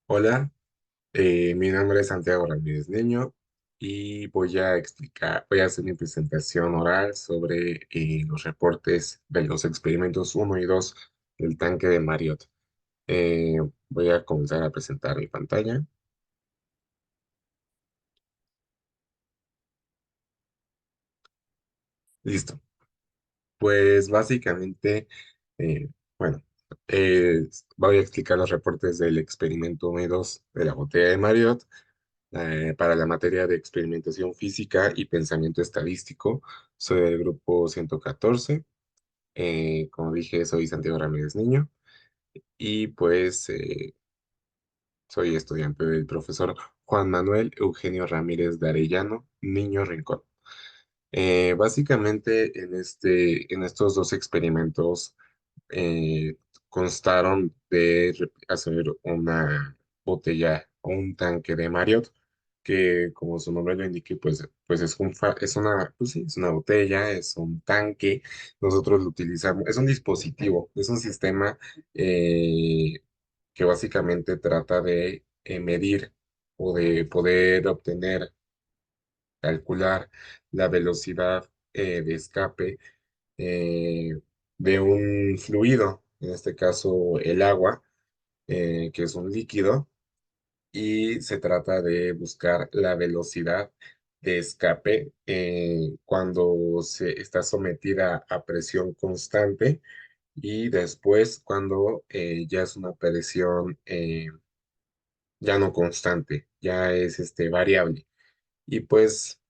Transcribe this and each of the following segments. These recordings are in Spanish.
Hola, mi nombre es Santiago Ramírez Niño y voy a hacer mi presentación oral sobre los reportes de los experimentos uno y 2 del tanque de Marriott. Voy a comenzar a presentar mi pantalla. Listo. Pues básicamente, eh, bueno, voy a explicar los reportes del experimento uno y 2 de la botella de Marriott para la materia de experimentación física y pensamiento estadístico. Soy del grupo 114. Como dije, soy Santiago Ramírez Niño y pues soy estudiante del profesor Juan Manuel Eugenio Ramírez de Arellano, Niño Rincón. Básicamente en estos dos experimentos eh, constaron de hacer una botella o un tanque de Marriott, que como su nombre lo indique, pues es una, pues sí, es una botella, es un tanque. Nosotros lo utilizamos, es un dispositivo, es un sistema eh, que básicamente trata de medir o de poder obtener, calcular la velocidad de escape eh, de un fluido, en este caso el agua, que es un líquido, y se trata de buscar la velocidad de escape cuando se está sometida a presión constante y después cuando ya es una presión ya no constante, ya es variable. Y pues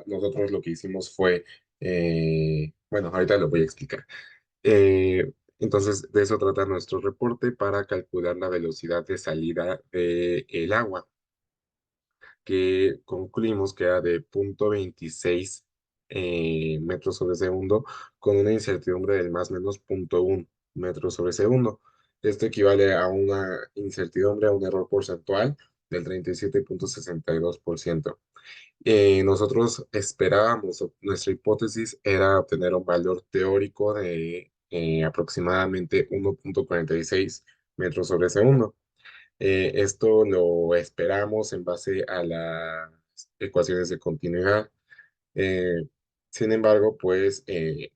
nosotros lo que hicimos fue, bueno, ahorita lo voy a explicar. Entonces, de eso trata nuestro reporte para calcular la velocidad de salida del agua, que concluimos que era de 0,26 metros sobre segundo, con una incertidumbre del más o menos 0,1 metros sobre segundo. Esto equivale a una incertidumbre, a un error porcentual del 37,62%. Nosotros esperábamos, nuestra hipótesis era obtener un valor teórico de aproximadamente 1,46 metros sobre segundo. Esto lo esperamos en base a las ecuaciones de continuidad. Eh, Sin embargo, pues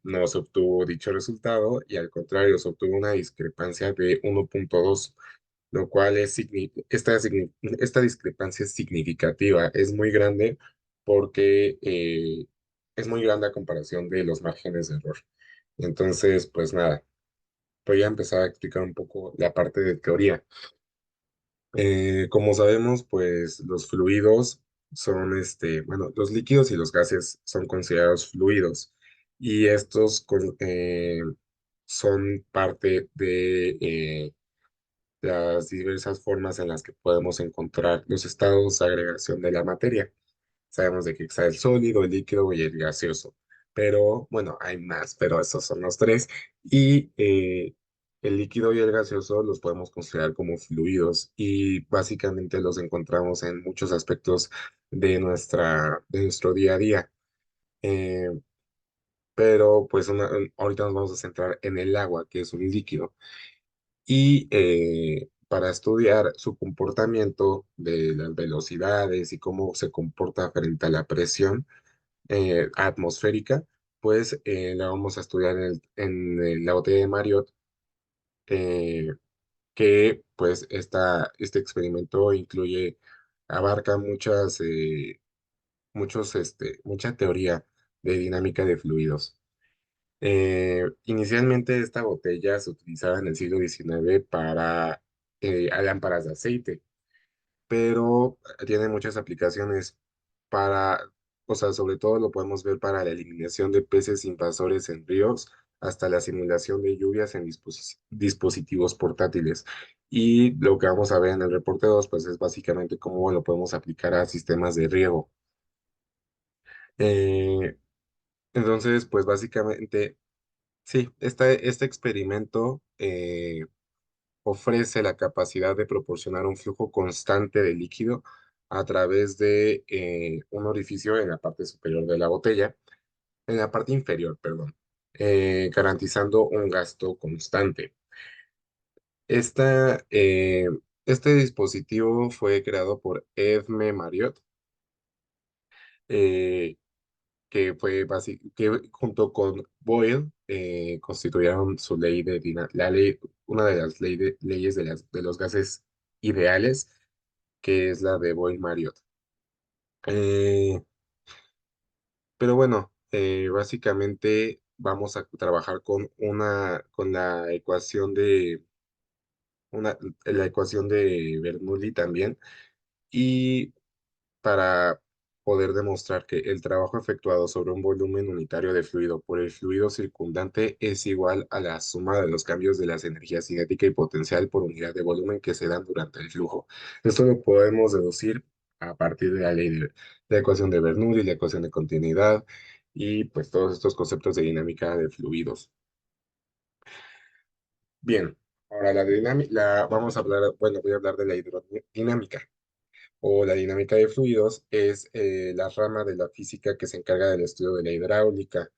no se obtuvo dicho resultado y al contrario, se obtuvo una discrepancia de 1,2, lo cual esta discrepancia es significativa, es muy grande porque es muy grande a comparación de los márgenes de error. Entonces, pues nada, voy a empezar a explicar un poco la parte de teoría. Como sabemos, pues los fluidos son, bueno, los líquidos y los gases son considerados fluidos y son parte de las diversas formas en las que podemos encontrar los estados de agregación de la materia. Sabemos de que está el sólido, el líquido y el gaseoso. Pero bueno, hay más, pero esos son los tres. Y el líquido y el gaseoso los podemos considerar como fluidos y básicamente los encontramos en muchos aspectos de nuestro día a día. Eh, pero pues ahorita nos vamos a centrar en el agua, que es un líquido. Y para estudiar su comportamiento de las velocidades y cómo se comporta frente a la presión, atmosférica, pues la vamos a estudiar en la botella de Marriott, eh, que pues este experimento abarca mucha teoría de dinámica de fluidos. Inicialmente esta botella se utilizaba en el siglo XIX para lámparas de aceite, pero tiene muchas aplicaciones para, o sea, sobre todo lo podemos ver para la eliminación de peces invasores en ríos, hasta la simulación de lluvias en dispositivos portátiles. Y lo que vamos a ver en el reporte 2 pues es básicamente cómo lo podemos aplicar a sistemas de riego. Eh, entonces, pues básicamente, sí, este experimento ofrece la capacidad de proporcionar un flujo constante de líquido a través de un orificio en la parte superior de la botella, en la parte inferior, perdón, garantizando un gasto constante. Esta, este dispositivo fue creado por Edme Marriott, eh, que junto con Boyle constituyeron su ley la ley, una de las leyes de los gases ideales, que es la de Boyle-Marriott. Eh, pero bueno, básicamente vamos a trabajar con con la ecuación de Bernoulli también, y para poder demostrar que el trabajo efectuado sobre un volumen unitario de fluido por el fluido circundante es igual a la suma de los cambios de las energías cinética y potencial por unidad de volumen que se dan durante el flujo. Esto lo podemos deducir a partir de la ley de la ecuación de Bernoulli, la ecuación de continuidad y pues todos estos conceptos de dinámica de fluidos. Bien, ahora vamos a hablar, bueno, voy a hablar de la hidrodinámica o la dinámica de fluidos. Es la rama de la física que se encarga del estudio de la hidráulica,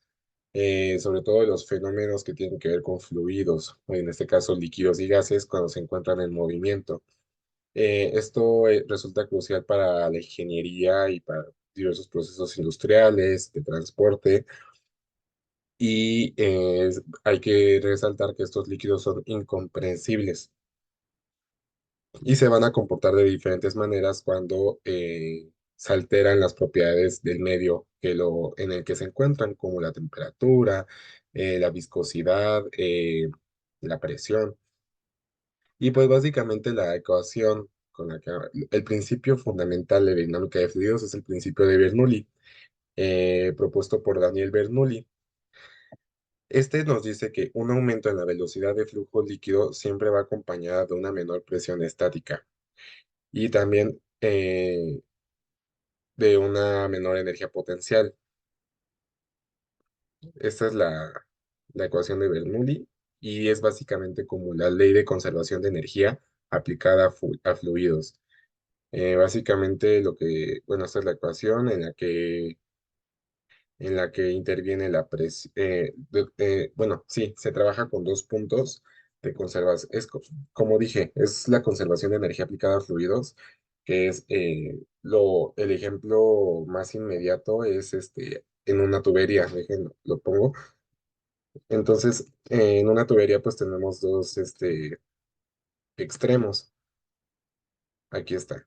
sobre todo de los fenómenos que tienen que ver con fluidos, o en este caso líquidos y gases cuando se encuentran en movimiento. Esto resulta crucial para la ingeniería y para diversos procesos industriales, de transporte, y hay que resaltar que estos líquidos son incomprensibles y se van a comportar de diferentes maneras cuando se alteran las propiedades del medio en el que se encuentran, como la temperatura, la viscosidad, la presión. Y pues básicamente la ecuación el principio fundamental de dinámica de fluidos es el principio de Bernoulli, propuesto por Daniel Bernoulli. Este nos dice que un aumento en la velocidad de flujo líquido siempre va acompañada de una menor presión estática y también de una menor energía potencial. Esta es la ecuación de Bernoulli y es básicamente como la ley de conservación de energía aplicada a fluidos. Básicamente bueno, esta es la ecuación en la que interviene la presión. Bueno, sí, se trabaja con dos puntos de conservación. Como dije, es la conservación de energía aplicada a fluidos, que es el ejemplo más inmediato es en una tubería, lo pongo. Entonces, en una tubería pues tenemos dos extremos. Aquí está.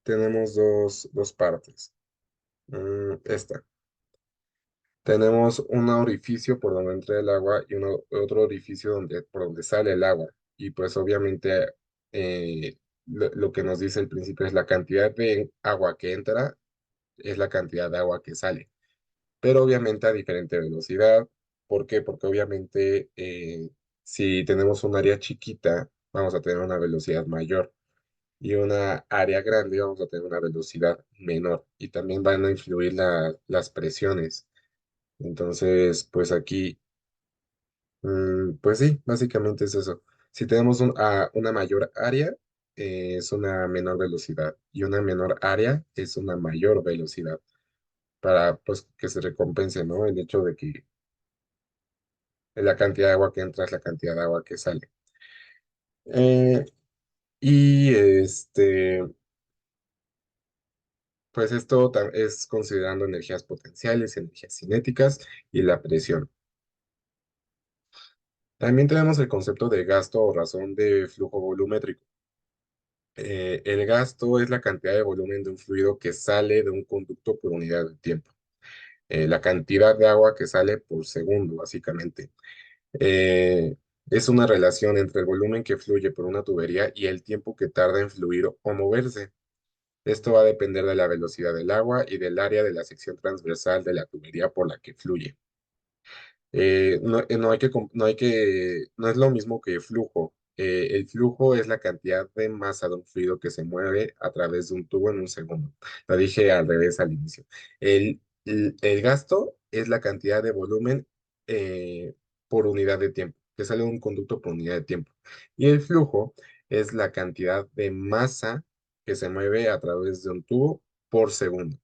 Tenemos dos partes. Esta. Tenemos un orificio por donde entra el agua y otro orificio por donde sale el agua. Y pues obviamente lo que nos dice el principio es la cantidad de agua que entra es la cantidad de agua que sale. Pero obviamente a diferente velocidad. ¿Por qué? Porque obviamente si tenemos un área chiquita, vamos a tener una velocidad mayor. Y una área grande, vamos a tener una velocidad menor. Y también van a influir las presiones. Entonces, pues aquí, pues sí, básicamente es eso. Si tenemos una mayor área, es una menor velocidad y una menor área es una mayor velocidad para pues que se recompense, ¿no? El hecho de que la cantidad de agua que entra es la cantidad de agua que sale. Eh, y pues esto es considerando energías potenciales, energías cinéticas y la presión. También tenemos el concepto de gasto o razón de flujo volumétrico. El gasto es la cantidad de volumen de un fluido que sale de un conducto por unidad de tiempo. La cantidad de agua que sale por segundo, básicamente. Eh, es una relación entre el volumen que fluye por una tubería y el tiempo que tarda en fluir o moverse. Esto va a depender de la velocidad del agua y del área de la sección transversal de la tubería por la que fluye. No es lo mismo que flujo. El flujo es la cantidad de masa de un fluido que se mueve a través de un tubo en un segundo. Lo dije al revés al inicio. El gasto es la cantidad de volumen por unidad de tiempo, que sale de un conducto por unidad de tiempo. Y el flujo es la cantidad de masa que se mueve a través de un tubo por segundo.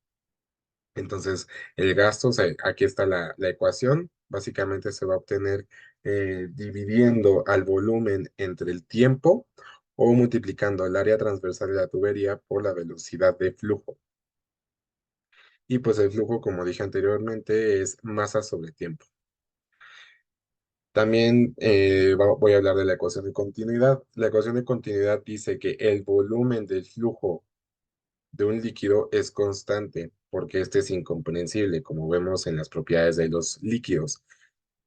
Entonces, el gasto, o sea, aquí está la ecuación, básicamente se va a obtener dividiendo al volumen entre el tiempo o multiplicando el área transversal de la tubería por la velocidad de flujo. Y pues el flujo, como dije anteriormente, es masa sobre tiempo. También voy a hablar de la ecuación de continuidad. La ecuación de continuidad dice que el volumen del flujo de un líquido es constante porque este es incomprensible, como vemos en las propiedades de los líquidos.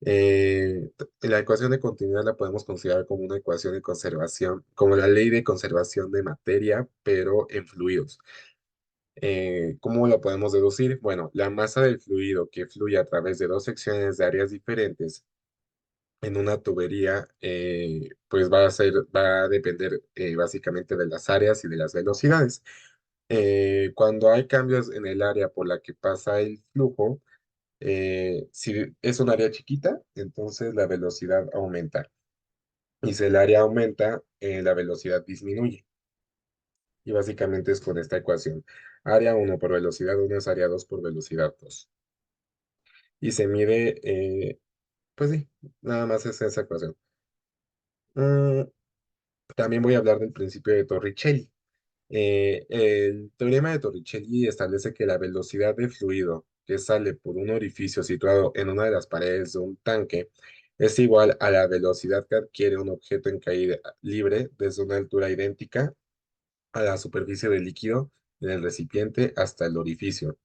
La ecuación de continuidad la podemos considerar como una ecuación de conservación, como la ley de conservación de materia, pero en fluidos. ¿Cómo lo podemos deducir? Bueno, la masa del fluido que fluye a través de dos secciones de áreas diferentes en una tubería, pues va a depender básicamente de las áreas y de las velocidades. Cuando hay cambios en el área por la que pasa el flujo, si es un área chiquita, entonces la velocidad aumenta. Y si el área aumenta, la velocidad disminuye. Y básicamente es con esta ecuación. Área uno por velocidad uno es área 2 por velocidad 2. Y se mide, pues sí, nada más es esa ecuación. Mm, También voy a hablar del principio de Torricelli. El teorema de Torricelli establece que la velocidad de fluido que sale por un orificio situado en una de las paredes de un tanque es igual a la velocidad que adquiere un objeto en caída libre desde una altura idéntica a la superficie del líquido en el recipiente hasta el orificio.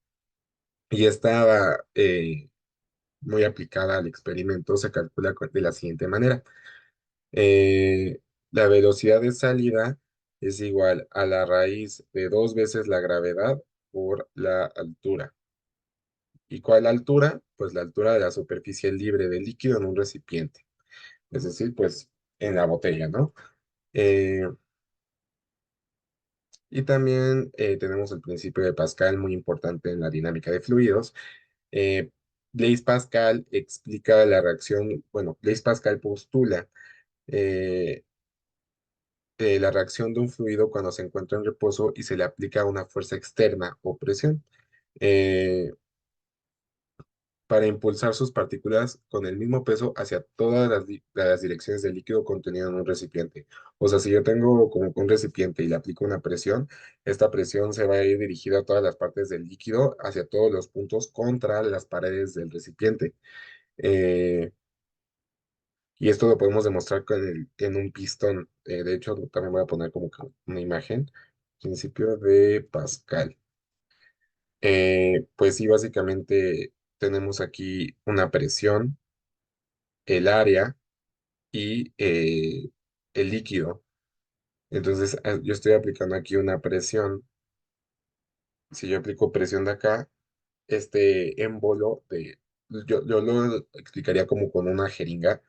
Y esta, muy aplicada al experimento, se calcula de la siguiente manera. eh, la velocidad de salida es igual a la raíz de dos veces la gravedad por la altura. ¿Y cuál altura? Pues la altura de la superficie libre del líquido en un recipiente, es decir, pues en la botella, ¿no? Eh, y también tenemos el principio de Pascal, muy importante en la dinámica de fluidos. Eh, Blaise Pascal explica la reacción, bueno, Blaise Pascal postula eh, la reacción de un fluido cuando se encuentra en reposo y se le aplica una fuerza externa o presión eh, para impulsar sus partículas con el mismo peso hacia todas las direcciones del líquido contenido en un recipiente. O sea, si yo tengo como que un recipiente y le aplico una presión, esta presión se va a ir dirigida a todas las partes del líquido, hacia todos los puntos contra las paredes del recipiente. Eh, Y esto lo podemos demostrar en un pistón. De hecho, también voy a poner como que una imagen. Principio de Pascal. Pues sí, básicamente tenemos aquí una presión, el área y el líquido. Entonces, yo estoy aplicando aquí una presión. Si yo aplico presión de acá, este émbolo yo lo explicaría como con una jeringa.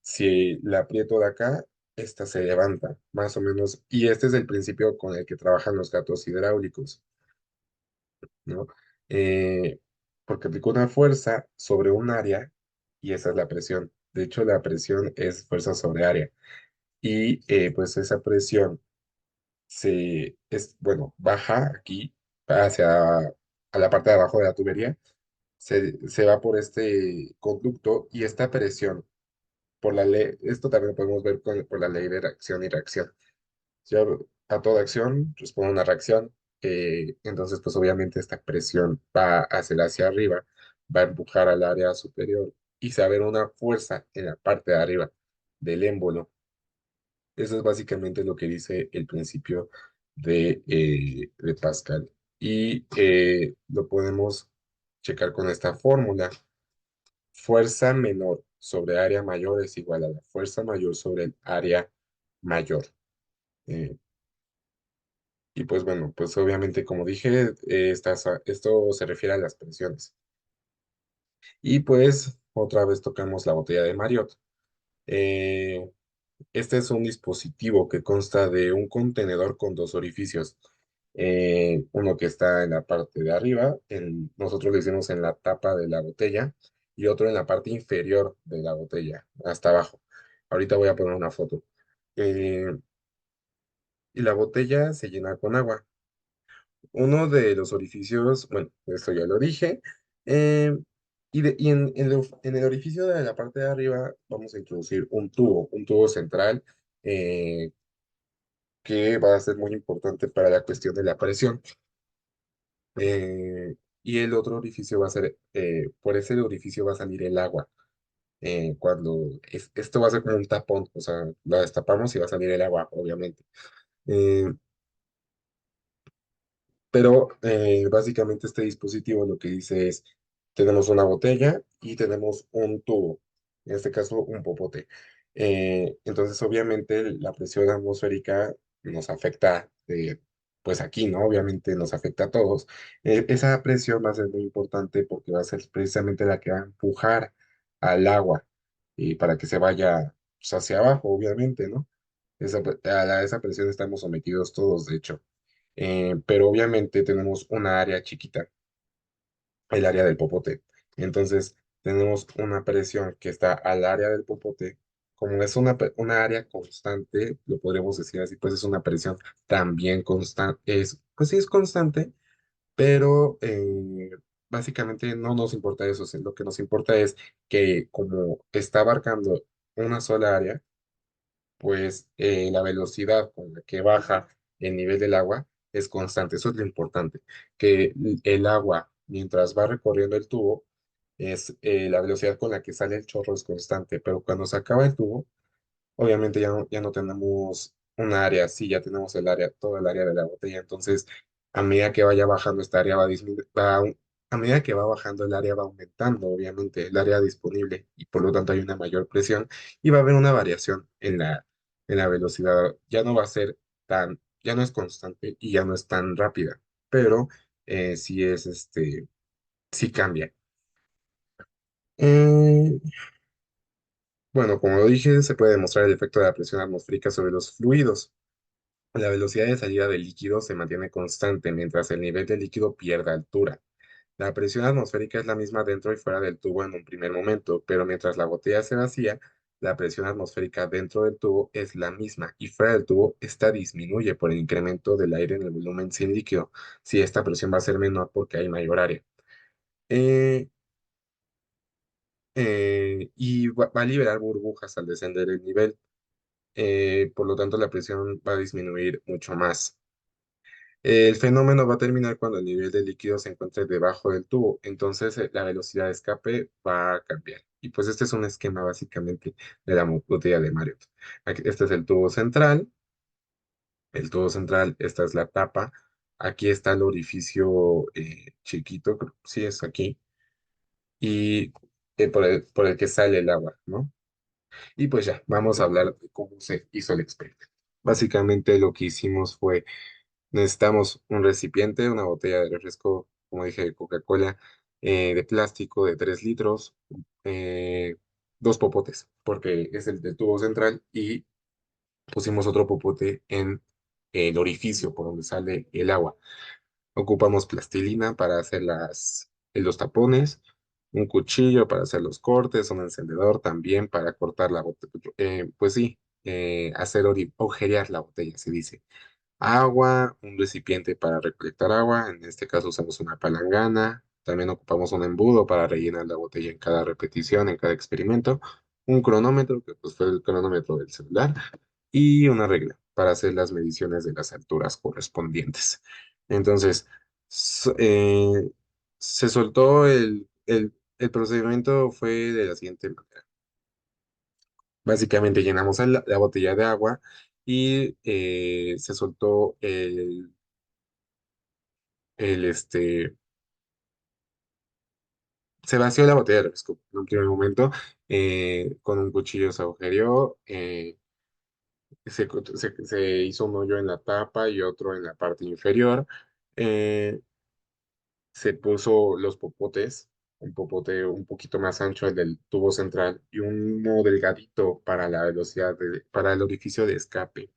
Si la aprieto de acá, esta se levanta, más o menos. Y este es el principio con el que trabajan los gatos hidráulicos, ¿no? Eh, Porque aplico una fuerza sobre un área y esa es la presión. De hecho, la presión es fuerza sobre área. Y pues esa presión bueno, baja aquí hacia a la parte de abajo de la tubería, se va por este conducto y esta presión por la ley, esto también lo podemos ver por la ley de acción y reacción. Si a toda acción responde una reacción, entonces pues obviamente esta presión va a hacer hacia arriba, va a empujar al área superior y se va a ver una fuerza en la parte de arriba del émbolo. Eso es básicamente lo que dice el principio de Pascal. Y lo podemos checar con esta fórmula. Fuerza menor sobre área mayor es igual a la fuerza mayor sobre el área mayor. Eh, y pues bueno, pues obviamente como dije, esto se refiere a las presiones. Y pues otra vez tocamos la botella de Marriott. Eh, Este es un dispositivo que consta de un contenedor con dos orificios. Uno que está en la parte de arriba, nosotros le decimos en la tapa de la botella, y otro en la parte inferior de la botella, hasta abajo. Ahorita voy a poner una foto. Eh, y la botella se llena con agua. Uno de los orificios, bueno, esto ya lo dije, en el orificio de la parte de arriba vamos a introducir un tubo central eh, que va a ser muy importante para la cuestión de la presión. Y el otro orificio va a ser, por ese orificio va a salir el agua. Esto va a ser como un tapón, o sea, la destapamos y va a salir el agua, obviamente. Eh, Pero básicamente este dispositivo lo que dice es, tenemos una botella y tenemos un tubo, en este caso un popote. Entonces obviamente la presión atmosférica nos afecta, pues aquí, ¿no? Obviamente nos afecta a todos. Esa presión va a ser muy importante porque va a ser precisamente la que va a empujar al agua y para que se vaya pues, hacia abajo, obviamente, ¿no? A esa presión estamos sometidos todos, de hecho. Pero obviamente tenemos una área chiquita, el área del popote. Entonces, tenemos una presión que está al área del popote. Como es una área constante, lo podríamos decir así, pues es una presión también constante. Pues sí es constante, pero básicamente no nos importa eso. Lo que nos importa es que como está abarcando una sola área, pues la velocidad con la que baja el nivel del agua es constante. Eso es lo importante, que el agua, mientras va recorriendo el tubo, la velocidad con la que sale el chorro es constante, pero cuando se acaba el tubo, obviamente ya no tenemos un área así, ya tenemos todo el área de la botella. Entonces, a medida que vaya bajando esta área, a medida que va bajando el área va aumentando, obviamente, el área disponible y por lo tanto hay una mayor presión y va a haber una variación en la velocidad. Ya no es constante y ya no es tan rápida, pero sí cambia. Eh, bueno, como lo dije, se puede demostrar el efecto de la presión atmosférica sobre los fluidos. La velocidad de salida del líquido se mantiene constante mientras el nivel del líquido pierde altura. La presión atmosférica es la misma dentro y fuera del tubo en un primer momento, pero mientras la botella se vacía, la presión atmosférica dentro del tubo es la misma y fuera del tubo esta disminuye por el incremento del aire en el volumen sin líquido. Si esta presión va a ser menor porque hay mayor área. Eh, y va a liberar burbujas al descender el nivel. Por lo tanto, la presión va a disminuir mucho más. El fenómeno va a terminar cuando el nivel de líquido se encuentre debajo del tubo, entonces la velocidad de escape va a cambiar. Y pues este es un esquema básicamente de la botella de Marriott. Este es el tubo central, esta es la tapa, aquí está el orificio chiquito, sí es aquí, y por el que sale el agua, ¿no? Y pues ya, vamos a hablar de cómo se hizo el experimento. Básicamente lo que hicimos fue necesitamos un recipiente, una botella de refresco, como dije, de Coca-Cola, de plástico de 3 litros, eh, dos popotes, porque es el del tubo central, y pusimos otro popote en el orificio por donde sale el agua. Ocupamos plastilina para hacer los tapones, un cuchillo para hacer los cortes, un encendedor también para cortar la botella. Pues sí, agujerear la botella, se dice agua, un recipiente para recolectar agua, en este caso usamos una palangana, también ocupamos un embudo para rellenar la botella en cada repetición, en cada experimento, un cronómetro, que pues fue el cronómetro del celular, y una regla para hacer las mediciones de las alturas correspondientes. Entonces, se soltó el procedimiento fue de la siguiente manera. Básicamente llenamos la botella de agua y se soltó el este, se vació la botella de refresco en un primer momento, con un cuchillo se agujereó, se hizo un hoyo en la tapa y otro en la parte inferior, eh, se puso los popotes, un popote un poquito más ancho el del tubo central y uno delgadito para la velocidad, para el orificio de escape.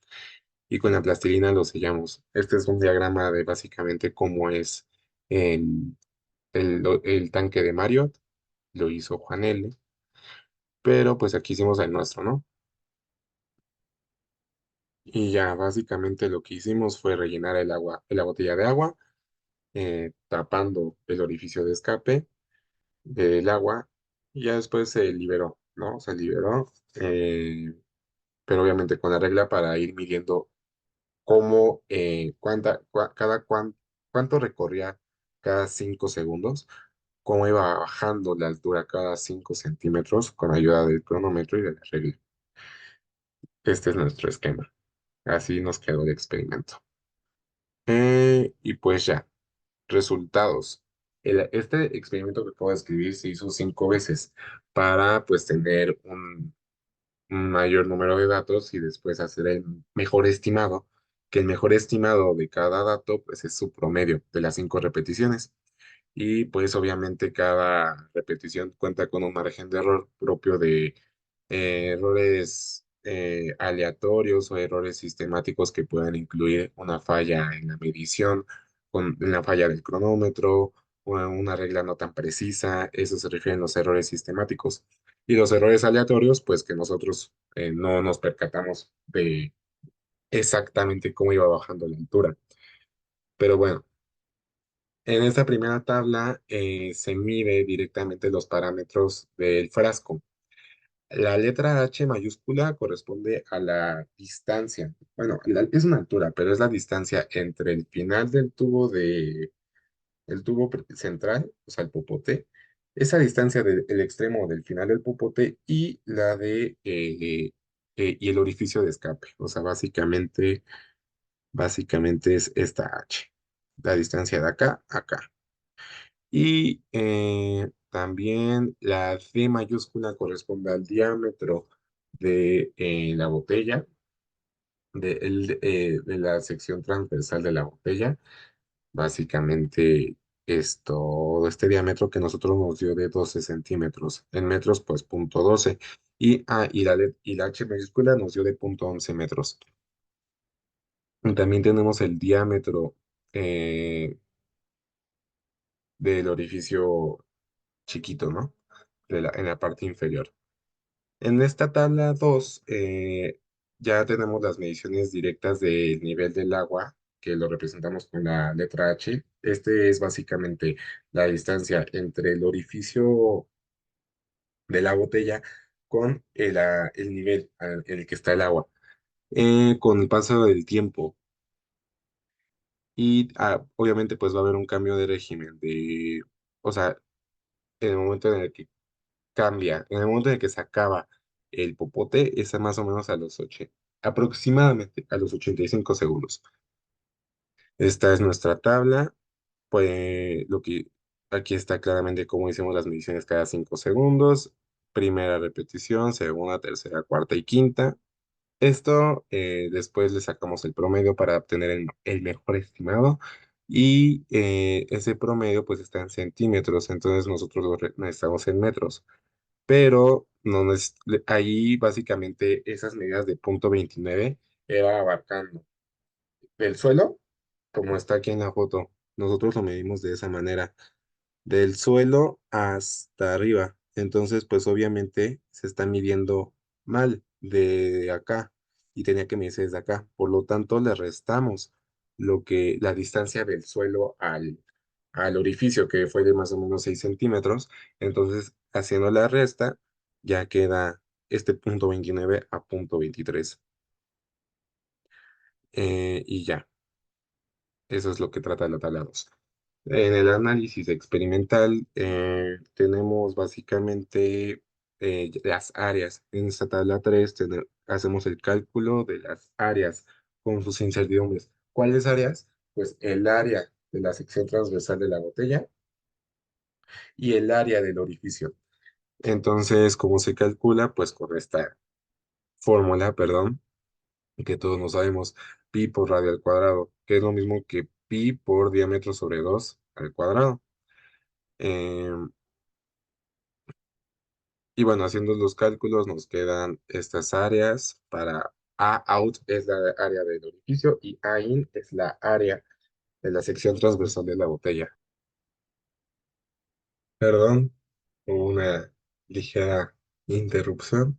Y con la plastilina lo sellamos. Este es un diagrama de básicamente cómo es el, el tanque de Marriott, lo hizo Juan L., pero pues aquí hicimos el nuestro, ¿no? Y ya básicamente lo que hicimos fue rellenar el agua, la botella de agua, tapando el orificio de escape del agua y ya después se liberó, ¿no? Se liberó, pero obviamente con la regla para ir midiendo cómo, cuánto recorría cada 5 segundos, cómo iba bajando la altura cada 5 centímetros con ayuda del cronómetro y de la regla. Este es nuestro esquema. Así nos quedó el experimento. Y pues ya, resultados. Este experimento que acabo de escribir se hizo 5 veces para pues tener un mayor número de datos y después hacer el mejor estimado, que el mejor estimado de cada dato pues es su promedio de las 5 repeticiones. Y pues obviamente cada repetición cuenta con un margen de error propio de errores aleatorios o errores sistemáticos que pueden incluir una falla en la medición, en la falla del cronómetro, o una regla no tan precisa. Eso se refieren los errores sistemáticos. Y los errores aleatorios, pues que nosotros no nos percatamos de exactamente cómo iba bajando la altura. Pero bueno. En esta primera tabla se mide directamente los parámetros del frasco. La letra H mayúscula corresponde a la distancia. Bueno, es una altura, pero es la distancia entre el final del tubo el tubo central, o sea, el popote, esa distancia del el extremo del final del popote y la de y el orificio de escape. O sea, básicamente es esta H, la distancia de acá a acá. Y también la D mayúscula corresponde al diámetro de la botella, de la sección transversal de la botella. Básicamente este diámetro que nosotros nos dio de 12 centímetros. En metros, pues 0,12. Y la H mayúscula nos dio de 0,11 metros. Y también tenemos el diámetro eh, del orificio chiquito, ¿no? En la parte inferior. En esta tabla 2 ya tenemos las mediciones directas del nivel del agua, que lo representamos con la letra H. Este es básicamente la distancia entre el orificio de la botella con el nivel en el que está el agua. Con el paso del tiempo y obviamente pues va a haber un cambio de régimen, o sea, en el momento en el que cambia. En el momento en el que se acaba el popote, es más o menos aproximadamente a los 85 segundos. Esta es nuestra tabla. Pues aquí está claramente cómo hicimos las mediciones cada 5 segundos. Primera repetición, segunda, tercera, cuarta y quinta. Esto después le sacamos el promedio para obtener el mejor estimado. Y ese promedio pues está en centímetros, entonces nosotros necesitamos en metros, pero no ahí básicamente esas medidas de 0,29 era abarcando el suelo, como está aquí en la foto. Nosotros lo medimos de esa manera, del suelo hasta arriba. Entonces, pues obviamente se está midiendo mal de acá y tenía que medirse desde acá. Por lo tanto, le restamos la distancia del suelo al orificio, que fue de más o menos 6 centímetros. Entonces, haciendo la resta, ya queda este 0,29 a 0,23. Y ya, eso es lo que trata la tabla 2. En el análisis experimental tenemos básicamente las áreas. En esta tabla 3 hacemos el cálculo de las áreas con sus incertidumbres. ¿Cuáles áreas? Pues el área de la sección transversal de la botella y el área del orificio. Entonces, ¿cómo se calcula? Pues con esta fórmula, perdón, que todos no sabemos, pi por radio al cuadrado, que es lo mismo que pi por diámetro sobre 2 al cuadrado. Em, y bueno, haciendo los cálculos nos quedan estas áreas para A out es la área del orificio y A in es la área de la sección transversal de la botella. Perdón, hubo una ligera interrupción.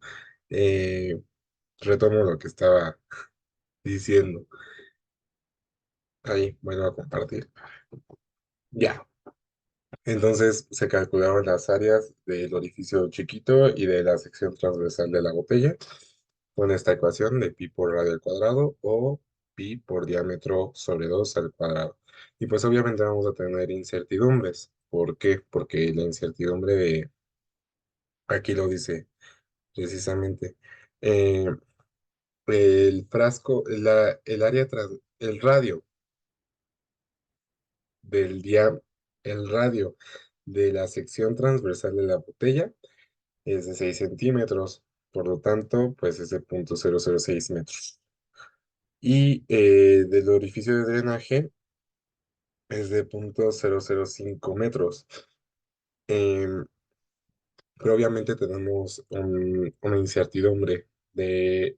Eh, Retomo lo que estaba diciendo. Ahí, bueno, a compartir. Ya. Entonces se calcularon las áreas del orificio chiquito y de la sección transversal de la botella con esta ecuación de pi por radio al cuadrado o pi por diámetro sobre 2 al cuadrado. Y pues obviamente vamos a tener incertidumbres. ¿Por qué? Porque la incertidumbre de, aquí lo dice precisamente, eh, el frasco, el área, el radio del el radio de la sección transversal de la botella es de 6 centímetros, por lo tanto, pues es de 0,006 metros. Y del orificio de drenaje es de 0,005 metros. Em, pero obviamente tenemos una incertidumbre de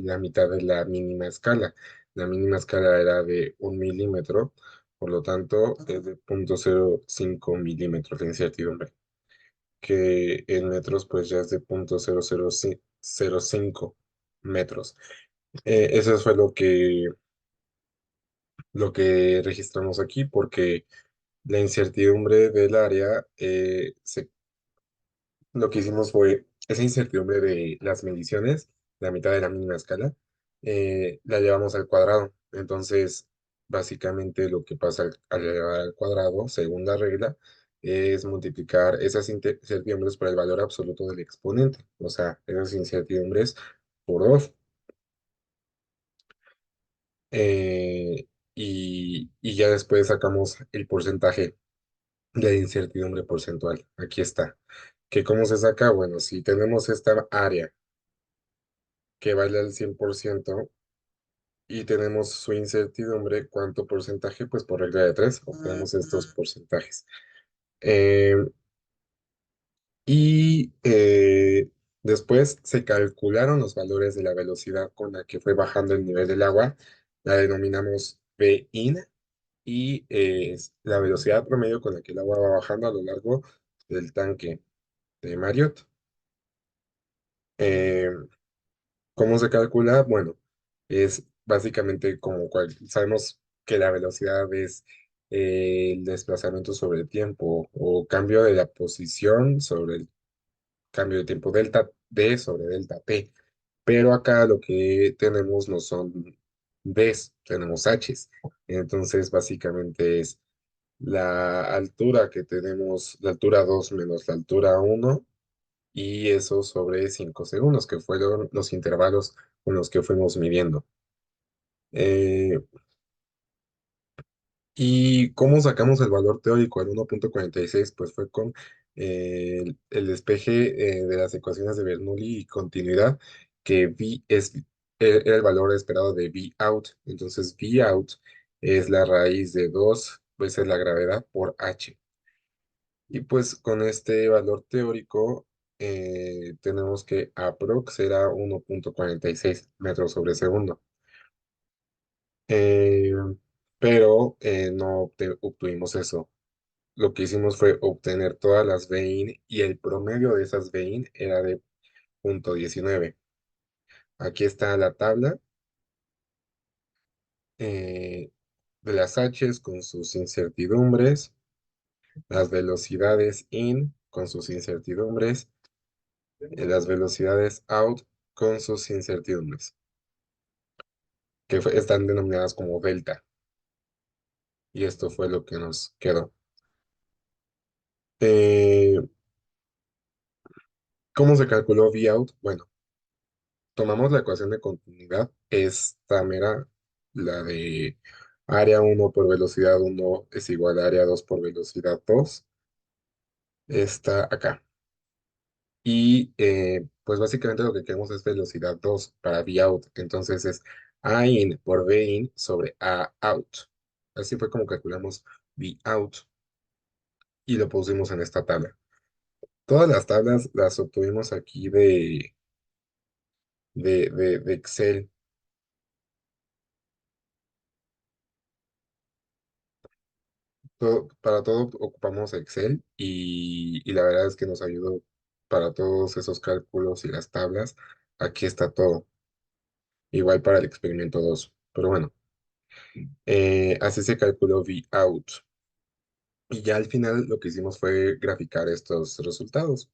la mitad de la mínima escala. La mínima escala era de 1 milímetro, por lo tanto es de 0,05 milímetros la incertidumbre, que en metros pues ya es de 0,005 metros. Eso fue lo que registramos aquí, porque la incertidumbre del área, lo que hicimos fue esa incertidumbre de las mediciones, la mitad de la mínima escala, la llevamos al cuadrado. Entonces, básicamente lo que pasa al llevar al cuadrado, según la regla, es multiplicar esas incertidumbres por el valor absoluto del exponente, o sea, esas incertidumbres por 2. eh, y ya después sacamos el porcentaje de incertidumbre porcentual. Aquí está. ¿Que cómo se saca? Bueno, si tenemos esta área que vale al 100% y tenemos su incertidumbre, ¿cuánto porcentaje? Pues por regla de tres, obtenemos estos porcentajes. Eh, y después se calcularon los valores de la velocidad con la que fue bajando el nivel del agua. La denominamos V in y es la velocidad promedio con la que el agua va bajando a lo largo del tanque de Marriott. Eh, ¿Cómo se calcula? Bueno, es básicamente como sabemos que la velocidad es el desplazamiento sobre el tiempo o cambio de la posición sobre el cambio de tiempo, delta D sobre delta T. Pero acá lo que tenemos no son Ds, tenemos Hs. Entonces, básicamente es la altura que tenemos, la altura 2 menos la altura uno, y eso sobre 5 segundos, que fueron los intervalos con los que fuimos midiendo. Eh, ¿Y cómo sacamos el valor teórico al 1,46? Pues fue con el despeje de las ecuaciones de Bernoulli y continuidad, que era el valor esperado de V out. Entonces, V out es la raíz de 2 veces la gravedad por H. Y pues con este valor teórico tenemos que aprox era 1,46 metros sobre segundo. Eh, pero no obtuvimos eso. Lo que hicimos fue obtener todas las Vein y el promedio de esas Vein era de 0,19. Aquí está la tabla de las H's con sus incertidumbres, las velocidades in con sus incertidumbres, las velocidades out con sus incertidumbres, que están denominadas como delta. Y esto fue lo que nos quedó. Eh, ¿Cómo se calculó V out? Bueno, tomamos la ecuación de continuidad, esta mera, la de área uno por velocidad uno es igual a área 2 por velocidad 2, está acá. Y pues básicamente lo que queremos es velocidad 2 para V out. Entonces es A in por V in sobre A out. Así fue como calculamos V out y lo pusimos en esta tabla. Todas las tablas las obtuvimos aquí de Excel. Para todo ocupamos Excel y la verdad es que nos ayudó para todos esos cálculos y las tablas. Aquí está todo, igual para el experimento 2. Pero bueno, así se calculó V out. Y ya al final lo que hicimos fue graficar estos resultados.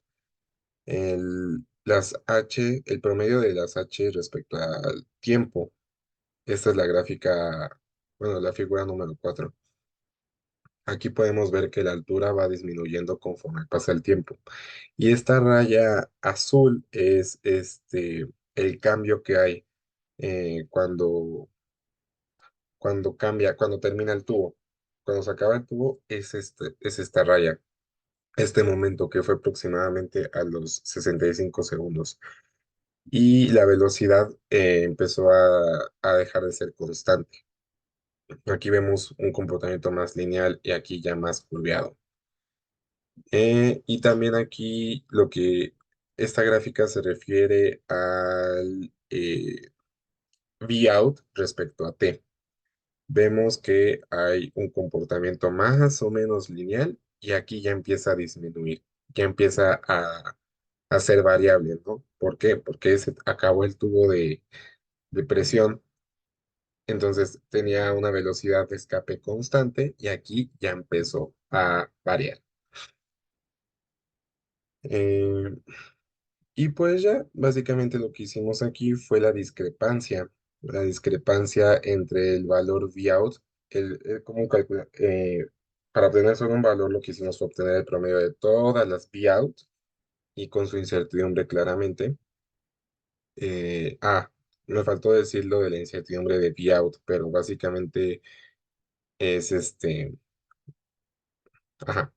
El promedio de las H respecto al tiempo. Esta es la gráfica, bueno, la figura número 4. Aquí podemos ver que la altura va disminuyendo conforme pasa el tiempo. Y esta raya azul es el cambio que hay cuando cambia, cuando termina el tubo. Cuando se acaba el tubo es esta raya, este momento que fue aproximadamente a los 65 segundos. Y la velocidad empezó a dejar de ser constante. Aquí vemos un comportamiento más lineal y aquí ya más curveado. Y también aquí lo que esta gráfica se refiere al V-out respecto a T. Vemos que hay un comportamiento más o menos lineal y aquí ya empieza a disminuir, ya empieza a ser variable, ¿no? ¿Por qué? Porque se acabó el tubo de presión, entonces tenía una velocidad de escape constante y aquí ya empezó a variar. Eh, y pues ya, básicamente lo que hicimos aquí fue la discrepancia entre el valor Vout, cómo para obtener solo un valor lo que hicimos fue obtener el promedio de todas las Vout y con su incertidumbre claramente. Ah, me faltó decir lo de la incertidumbre de Vout, pero básicamente es ajá,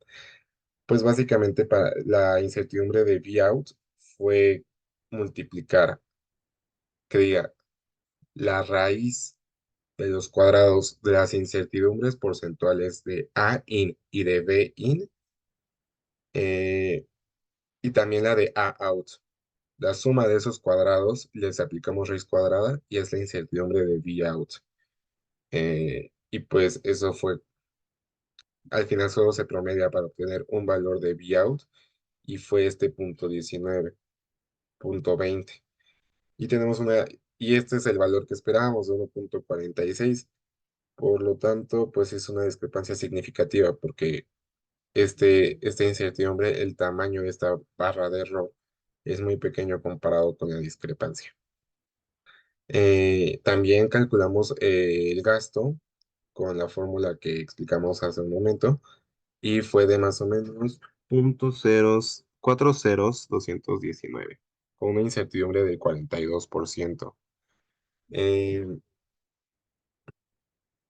pues básicamente para la incertidumbre de Vout fue multiplicar, que diga, la raíz de los cuadrados de las incertidumbres porcentuales de A in y de B in, eh, y también la de A out. La suma de esos cuadrados les aplicamos raíz cuadrada y es la incertidumbre de B out. Y pues eso fue, al final solo se promedia para obtener un valor de B out y fue este punto 19, punto 20. Y tenemos y este es el valor que esperábamos, de 1,46. Por lo tanto, pues es una discrepancia significativa porque esta incertidumbre, el tamaño de esta barra de error es muy pequeño comparado con la discrepancia. También calculamos el gasto con la fórmula que explicamos hace un momento y fue de más o menos 0,40219 con una incertidumbre del 42%. Eh,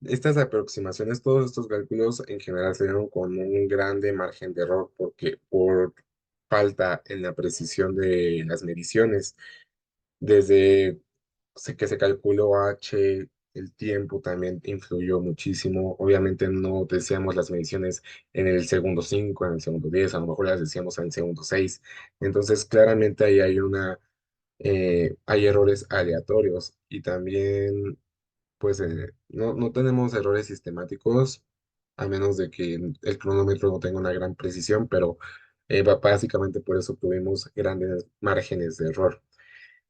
Estas aproximaciones, todos estos cálculos en general se dieron con un grande margen de error porque por falta en la precisión de las mediciones, desde que se calculó H, el tiempo también influyó muchísimo. Obviamente no decíamos las mediciones en el segundo 5, en el segundo 10, a lo mejor las decíamos en el segundo 6. Entonces, claramente ahí hay errores aleatorios y también pues no tenemos errores sistemáticos, a menos de que el cronómetro no tenga una gran precisión, pero básicamente por eso tuvimos grandes márgenes de error.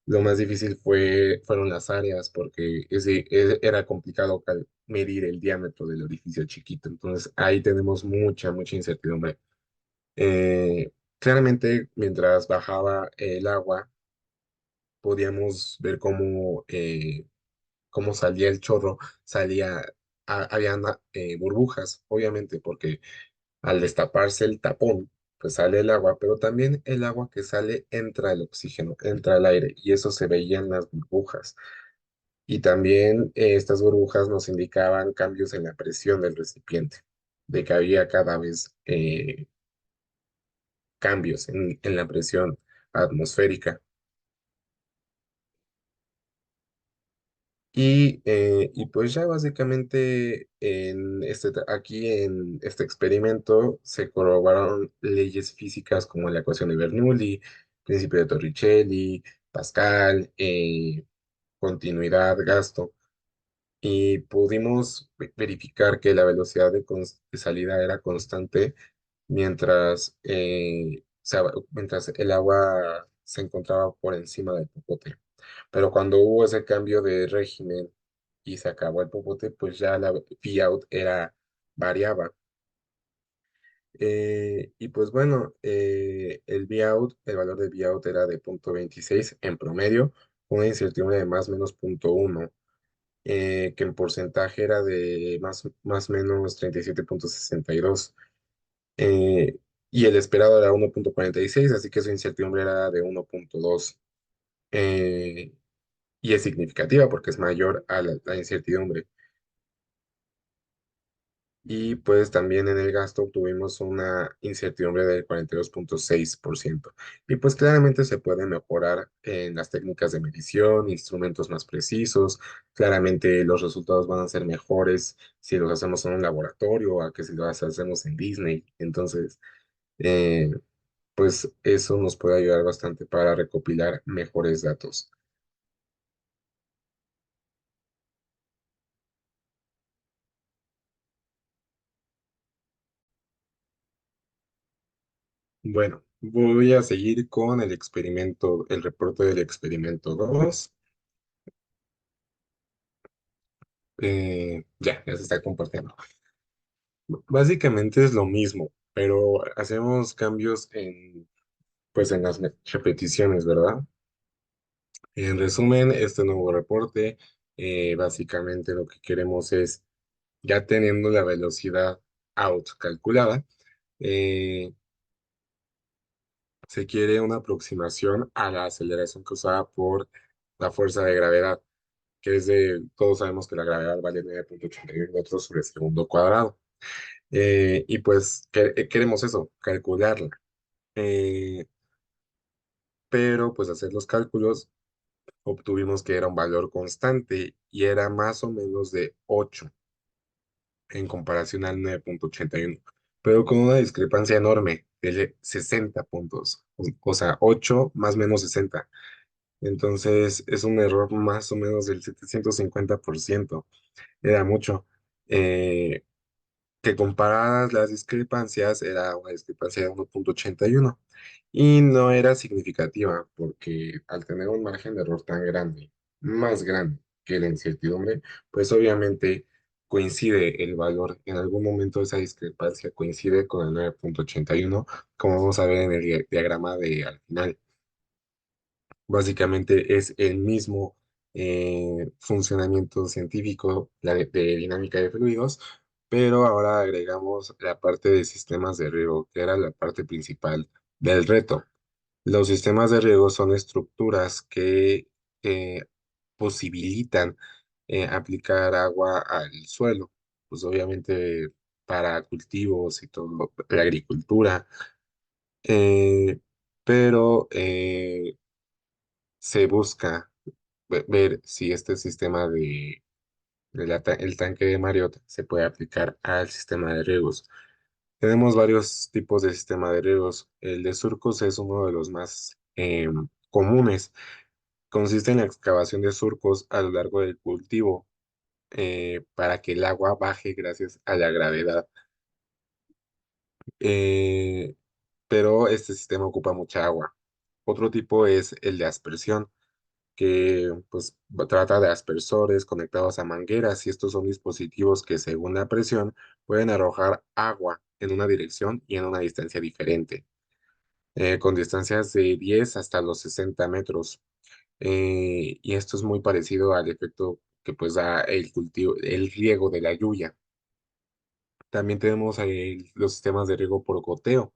Lo más difícil fueron las áreas, porque era complicado medir el diámetro del orificio chiquito. Entonces ahí tenemos mucha incertidumbre. Claramente, mientras bajaba el agua, podíamos ver cómo salía el chorro, habían burbujas, obviamente, porque al destaparse el tapón, pues sale el agua, pero también el agua que sale entra el oxígeno, entra el aire, y eso se veía en las burbujas. Y también estas burbujas nos indicaban cambios en la presión del recipiente, de que había cada vez cambios en la presión atmosférica. Y pues ya básicamente aquí en este experimento se corroboraron leyes físicas como la ecuación de Bernoulli, principio de Torricelli, Pascal, continuidad, gasto, y pudimos verificar que la velocidad de salida era constante mientras, mientras el agua se encontraba por encima del popote. Pero cuando hubo ese cambio de régimen y se acabó el popote, pues ya la Vout variaba. Y pues bueno, el V-out, el valor del V-out era de 0,26 en promedio, con una incertidumbre de más o menos 0,1, que en porcentaje era de más o menos 37,62. eh, y el esperado era 1,46, así que su incertidumbre era de 1,2. eh, y es significativa porque es mayor a la incertidumbre. Y pues también en el gasto tuvimos una incertidumbre del 42,6%. Y pues claramente se puede mejorar en las técnicas de medición, instrumentos más precisos. Claramente los resultados van a ser mejores si los hacemos en un laboratorio a que si los hacemos en Disney. Entonces, eh, pues eso nos puede ayudar bastante para recopilar mejores datos. Bueno, voy a seguir con el experimento, el reporte del experimento 2. Ya se está compartiendo. Básicamente es lo mismo, pero hacemos cambios pues en las repeticiones, ¿verdad? En resumen, este nuevo reporte, básicamente lo que queremos es, ya teniendo la velocidad out calculada, eh, se quiere una aproximación a la aceleración causada por la fuerza de gravedad, que todos sabemos que la gravedad vale 9,81 metros sobre segundo cuadrado. Y pues queremos eso, calcularla. Eh, pero pues hacer los cálculos obtuvimos que era un valor constante y era más o menos de 8 en comparación al 9,81, pero con una discrepancia enorme de 60 puntos, o sea, 8 más o menos 60. Entonces es un error más o menos del 750%. Era mucho. Eh, que comparadas las discrepancias era una discrepancia de 1,81 y no era significativa porque al tener un margen de error tan grande, más grande que la incertidumbre, pues obviamente coincide el valor. En algún momento esa discrepancia coincide con el 9,81, como vamos a ver en el diagrama de al final. Básicamente es el mismo funcionamiento científico de dinámica de fluidos, pero ahora agregamos la parte de sistemas de riego, que era la parte principal del reto. Los sistemas de riego son estructuras que posibilitan aplicar agua al suelo, pues obviamente para cultivos y todo, la agricultura, eh, pero se busca ver si este sistema el tanque de Marriott se puede aplicar al sistema de riegos. Tenemos varios tipos de sistema de riegos. El de surcos es uno de los más comunes. Consiste en la excavación de surcos a lo largo del cultivo para que el agua baje gracias a la gravedad. Eh, pero este sistema ocupa mucha agua. Otro tipo es el de aspersión, que pues trata de aspersores conectados a mangueras, y estos son dispositivos que según la presión pueden arrojar agua en una dirección y en una distancia diferente, con distancias de 10 hasta los 60 metros. Y esto es muy parecido al efecto que pues da el cultivo, el riego de la lluvia. También tenemos los sistemas de riego por goteo.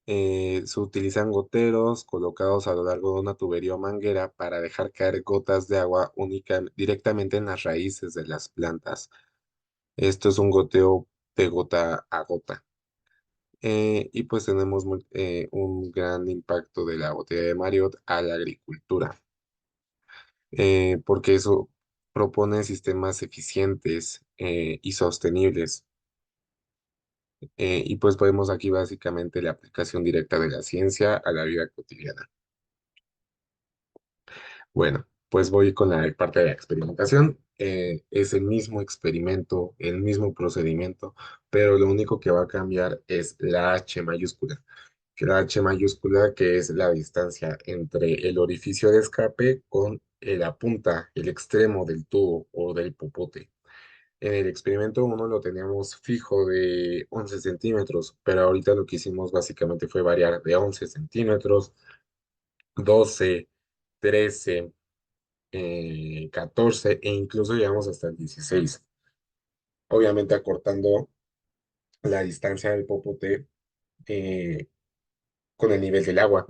Se utilizan goteros colocados a lo largo de una tubería o manguera para dejar caer gotas de agua única directamente en las raíces de las plantas. Esto es un goteo de gota a gota. Y pues tenemos un gran impacto de la botella de Marriott a la agricultura, porque eso propone sistemas eficientes y sostenibles. Y pues vemos aquí básicamente la aplicación directa de la ciencia a la vida cotidiana. Bueno, pues voy con la parte de la experimentación. Es el mismo experimento, el mismo procedimiento, pero lo único que va a cambiar es la H mayúscula. Que la H mayúscula, que es la distancia entre el orificio de escape con la punta, el extremo del tubo o del popote. En el experimento uno lo teníamos fijo de 11 centímetros, pero ahorita lo que hicimos básicamente fue variar de 11 centímetros, 12, 13, 14 e incluso llegamos hasta el 16. Obviamente acortando la distancia del popote eh, con el nivel del agua.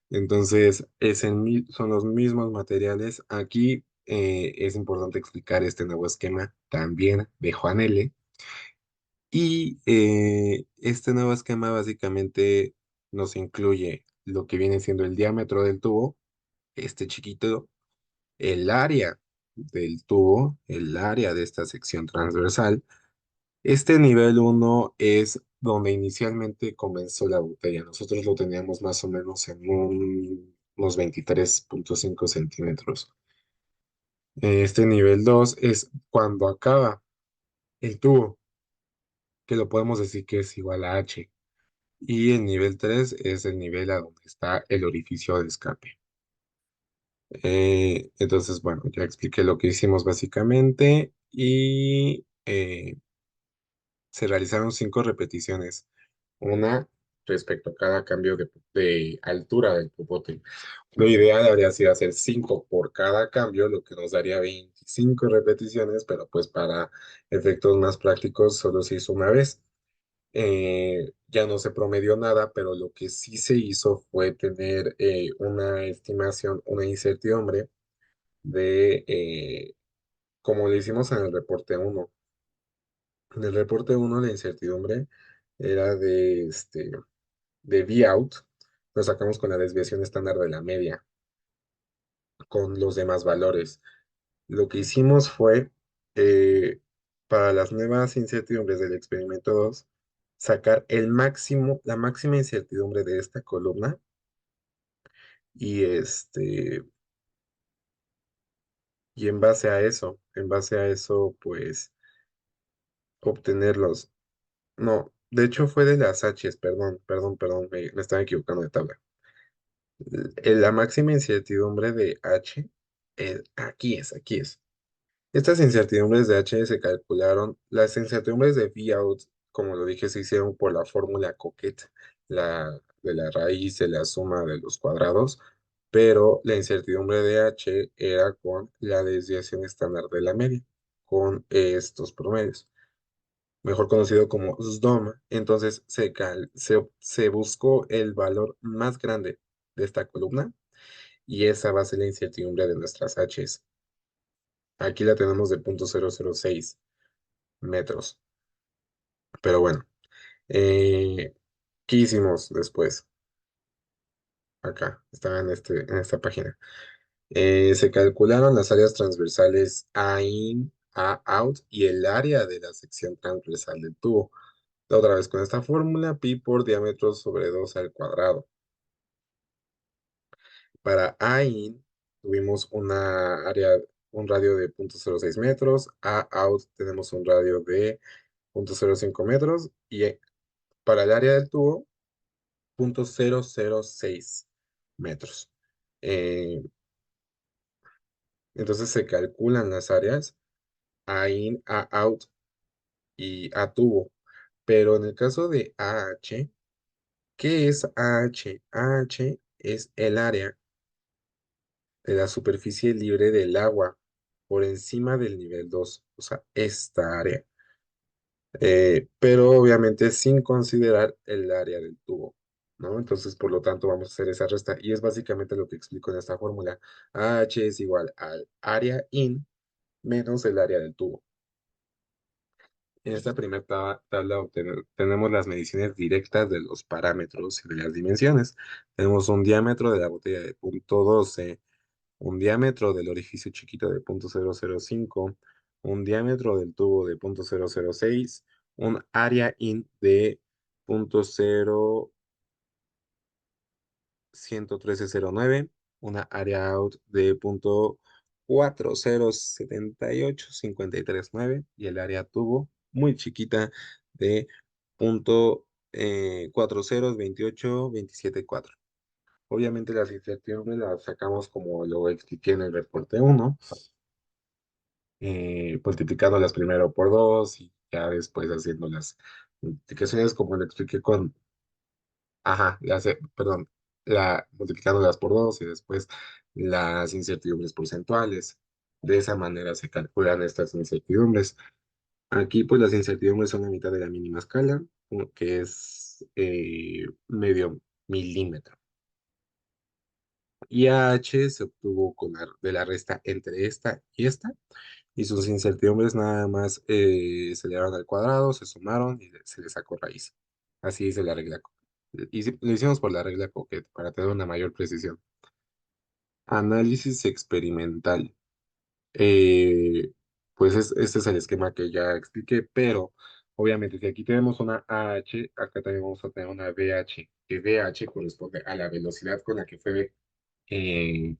Entonces, son los mismos materiales. Aquí es importante explicar este nuevo esquema también de Juan L. Y este nuevo esquema básicamente nos incluye lo que viene siendo el diámetro del tubo, este chiquito, el área del tubo, el área de esta sección transversal. Este nivel uno es donde inicialmente comenzó la botella. Nosotros lo teníamos más o menos en unos 23,5 centímetros. Este nivel 2 es cuando acaba el tubo, que lo podemos decir que es igual a H. Y el nivel 3 es el nivel a donde está el orificio de escape. Entonces, bueno, ya expliqué lo que hicimos básicamente y se realizaron 5 repeticiones, una respecto a cada cambio de altura del popote. Lo ideal habría sido hacer 5 por cada cambio, lo que nos daría 25 repeticiones, pero pues para efectos más prácticos solo se hizo una vez. Ya no se promedió nada, pero lo que sí se hizo fue tener una estimación, una incertidumbre de, como le hicimos en el reporte uno. En el reporte uno la incertidumbre era de V out, lo sacamos con la desviación estándar de la media, con los demás valores. Lo que hicimos fue, eh, para las nuevas incertidumbres del experimento 2 sacar la máxima incertidumbre de esta columna y y en base a eso, pues obtenerlos. No, de hecho fue de las H's, perdón, perdón, perdón, me estaba equivocando de tabla. La máxima incertidumbre de H, aquí es. Estas incertidumbres de H se calcularon, las incertidumbres de V out, como lo dije, se hicieron por la fórmula Coquet, de la raíz de la suma de los cuadrados, pero la incertidumbre de H era con la desviación estándar de la media, con estos promedios, mejor conocido como SDOM. Entonces se buscó el valor más grande de esta columna y esa va a ser la incertidumbre de nuestras H's. Aquí la tenemos de 0,006 metros. Pero bueno, eh, ¿qué hicimos después? Acá, estaba en esta página. Se calcularon las áreas transversales A in, A out y el área de la sección transversal del tubo. Otra vez con esta fórmula, pi por diámetro sobre 2 al cuadrado. Para A in tuvimos un radio de 0,06 metros. A out tenemos un radio de 0,05 metros. Y para el área del tubo, 0,006 metros. Eh, entonces se calculan las áreas A in, A out y A tubo. Pero en el caso de AH, ¿qué es AH? AH es el área de la superficie libre del agua por encima del nivel 2, o sea, esta área. Pero obviamente sin considerar el área del tubo, ¿no? Entonces, por lo tanto, vamos a hacer esa resta y es básicamente lo que explico en esta fórmula. AH es igual al área in menos el área del tubo. En esta primera tabla tenemos las mediciones directas de los parámetros y de las dimensiones. Tenemos un diámetro de la botella de 0,12, un diámetro del orificio chiquito de 0,005, un diámetro del tubo de 0,006, un área in de 0,11309, una área out de 0,4078539 y el área tubo muy chiquita de 0,402827,4. Obviamente las incertidumbres las sacamos como lo expliqué en el reporte uno. multiplicándolas primero por 2 y ya después haciendo las multiplicaciones como lo expliqué con, ajá, perdón, multiplicándolas por 2 y después las incertidumbres porcentuales. De esa manera se calculan estas incertidumbres. Aquí pues las incertidumbres son la mitad de la mínima escala, que es medio milímetro. Y AH se obtuvo de la resta entre esta y esta, y sus incertidumbres nada más se elevaron al cuadrado, se sumaron y se le sacó raíz. Así dice la regla. Y lo hicimos por la regla Coquet para tener una mayor precisión. Análisis experimental. Eh, pues este es el esquema que ya expliqué, pero obviamente si aquí tenemos una AH, acá también vamos a tener una BH, que BH corresponde a la velocidad con la que fue eh,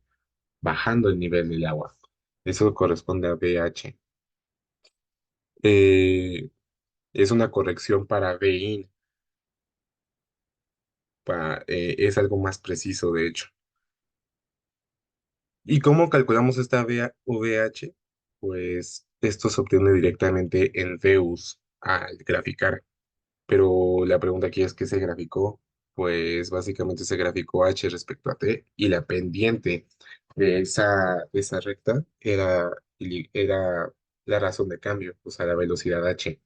bajando el nivel del agua. Eso corresponde a BH. Eh, es una corrección para BIN, es algo más preciso, de hecho. ¿Y cómo calculamos esta VH? Pues esto se obtiene directamente en Deus al graficar. Pero la pregunta aquí es, ¿qué se graficó? Pues básicamente se graficó H respecto a T y la pendiente de esa recta era la razón de cambio, o sea, la velocidad H.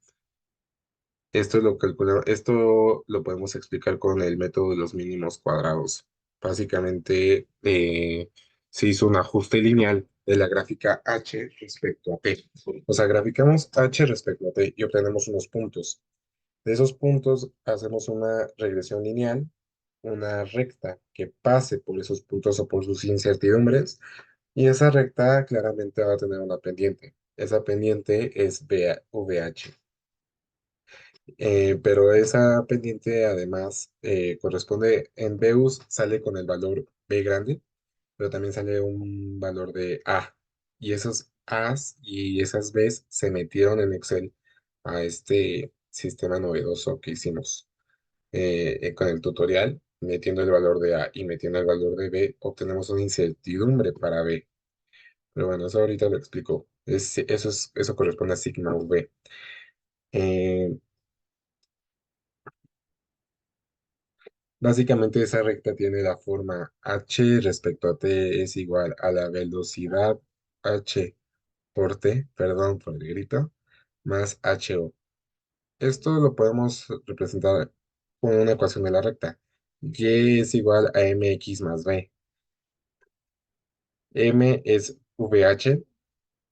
Esto lo podemos explicar con el método de los mínimos cuadrados. Básicamente, se hizo un ajuste lineal de la gráfica H respecto a T. O sea, graficamos H respecto a T y obtenemos unos puntos. De esos puntos hacemos una regresión lineal, una recta que pase por esos puntos o por sus incertidumbres, y esa recta claramente va a tener una pendiente. Esa pendiente es VH. Pero esa pendiente además corresponde en Beus, sale con el valor B grande, pero también sale un valor de A. Y esos A's y esas B's se metieron en Excel a este sistema novedoso que hicimos con el tutorial. Metiendo el valor de A y metiendo el valor de B, obtenemos una incertidumbre para B. Pero bueno, eso ahorita lo explico. Eso corresponde a sigma V. Eh, Básicamente esa recta tiene la forma h respecto a t es igual a la velocidad h por t, perdón por el grito, más ho. Esto lo podemos representar con una ecuación de la recta. Y es igual a mx más b. M es vh,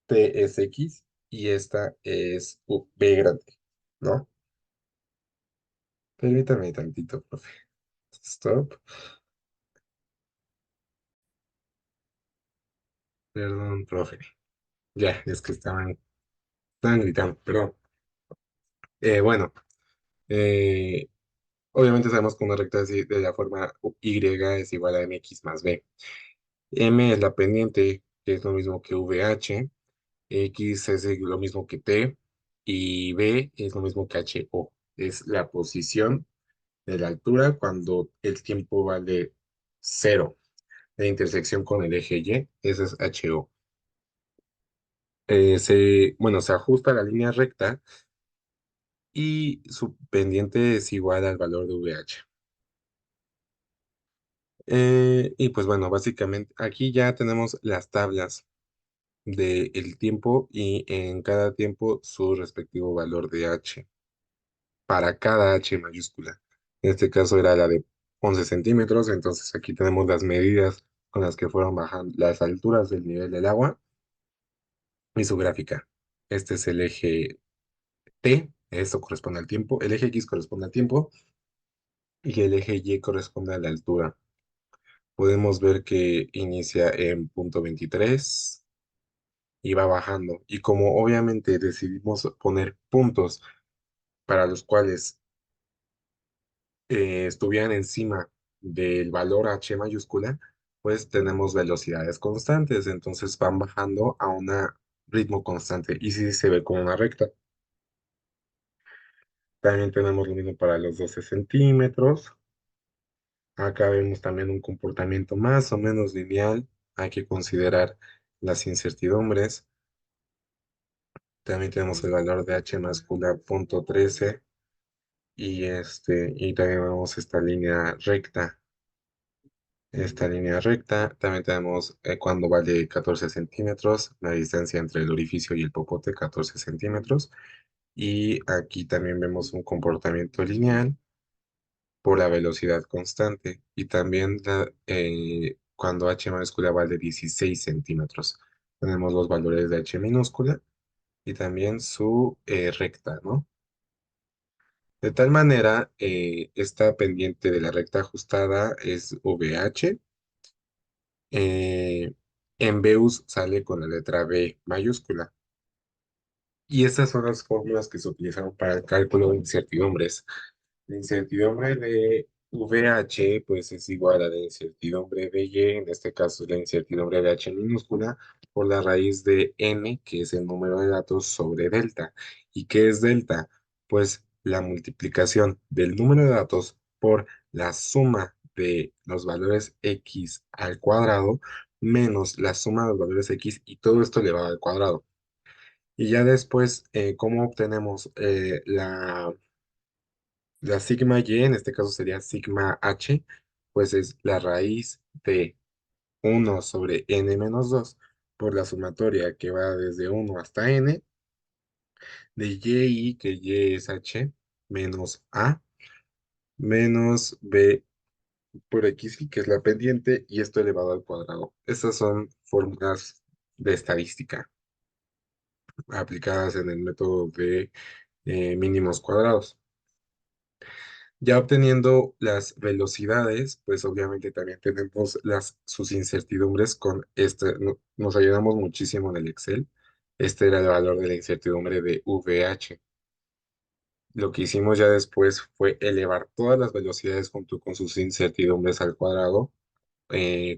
t es x y esta es b grande, ¿no? Permítame tantito, profe. Stop. Perdón, profe. Ya, es que estaban gritando, perdón. Bueno, eh, obviamente sabemos que una recta así de la forma y es igual a mx más b. M es la pendiente, que es lo mismo que vh, x es lo mismo que t, y b es lo mismo que ho. Es la posición de la altura cuando el tiempo vale cero. La intersección con el eje y, eso es ho. Bueno, se ajusta la línea recta y su pendiente es igual al valor de vh. Y pues bueno, básicamente aquí ya tenemos las tablas del tiempo y en cada tiempo su respectivo valor de h para cada h mayúscula. En este caso era la de 11 centímetros, entonces aquí tenemos las medidas con las que fueron bajando las alturas del nivel del agua y su gráfica. Este es el eje T, esto corresponde al tiempo, el eje X corresponde al tiempo y el eje Y corresponde a la altura. Podemos ver que inicia en punto 23 y va bajando. Y como obviamente decidimos poner puntos para los cuales estuvieran encima del valor h mayúscula, pues tenemos velocidades constantes, entonces van bajando a un ritmo constante y sí se ve como una recta. También tenemos lo mismo para los 12 centímetros. Acá vemos también un comportamiento más o menos lineal. Hay que considerar las incertidumbres. También tenemos el valor de H mascula 0.13 y también vemos esta línea recta. También tenemos cuando vale 14 centímetros, la distancia entre el orificio y el popote, 14 centímetros. Y aquí también vemos un comportamiento lineal por la velocidad constante y también cuando H mayúscula vale 16 centímetros. Tenemos los valores de H minúscula y también su recta, ¿no? De tal manera, esta pendiente de la recta ajustada es VH. eh, en Veus sale con la letra B mayúscula. Y estas son las fórmulas que se utilizaron para el cálculo de incertidumbres. La incertidumbre de VH pues es igual a la incertidumbre de Y, en este caso es la incertidumbre de H minúscula, por la raíz de n, que es el número de datos, sobre delta. ¿Y qué es delta? Pues la multiplicación del número de datos por la suma de los valores x al cuadrado menos la suma de los valores x y todo esto elevado al cuadrado. Y ya después, ¿cómo obtenemos la sigma y? En este caso sería sigma h, pues es la raíz de 1/n-2 por la sumatoria que va desde 1 hasta n de y, que y es h, menos a, menos b por x, que es la pendiente, y esto elevado al cuadrado. Estas son fórmulas de estadística aplicadas en el método de mínimos cuadrados. Ya obteniendo las velocidades, pues obviamente también tenemos sus incertidumbres con este. Nos ayudamos muchísimo en el Excel. Este era el valor de la incertidumbre de VH. Lo que hicimos ya después fue elevar todas las velocidades junto con sus incertidumbres al cuadrado,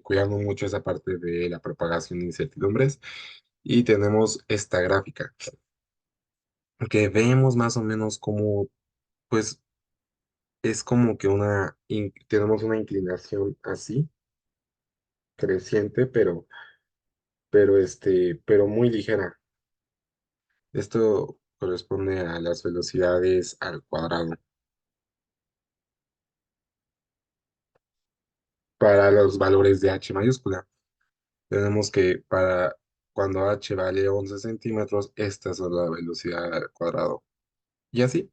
cuidando mucho esa parte de la propagación de incertidumbres. Y tenemos esta gráfica, que vemos más o menos como, pues, es como que tenemos una inclinación así creciente, pero muy ligera. Esto corresponde a las velocidades al cuadrado. Para los valores de H mayúscula, tenemos que para cuando H vale 11 centímetros, esta es la velocidad al cuadrado. Y así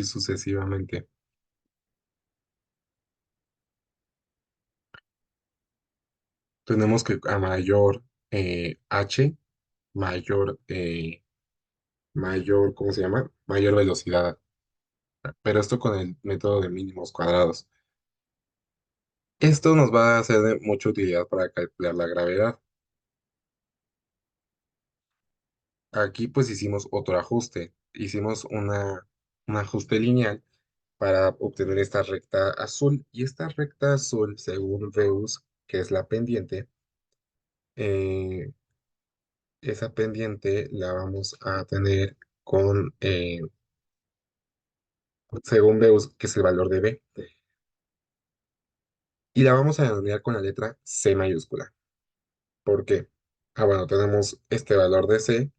sucesivamente. Tenemos que a mayor H, mayor, ¿cómo se llama? Mayor velocidad. Pero esto con el método de mínimos cuadrados. Esto nos va a ser de mucha utilidad para calcular la gravedad. Aquí pues hicimos otro ajuste. Hicimos un ajuste lineal para obtener esta recta azul. Y esta recta azul, según Veus, que es la pendiente, eh, esa pendiente la vamos a tener según Veus, que es el valor de B. Y la vamos a denominar con la letra C mayúscula. ¿Por qué? Bueno, tenemos este valor de C,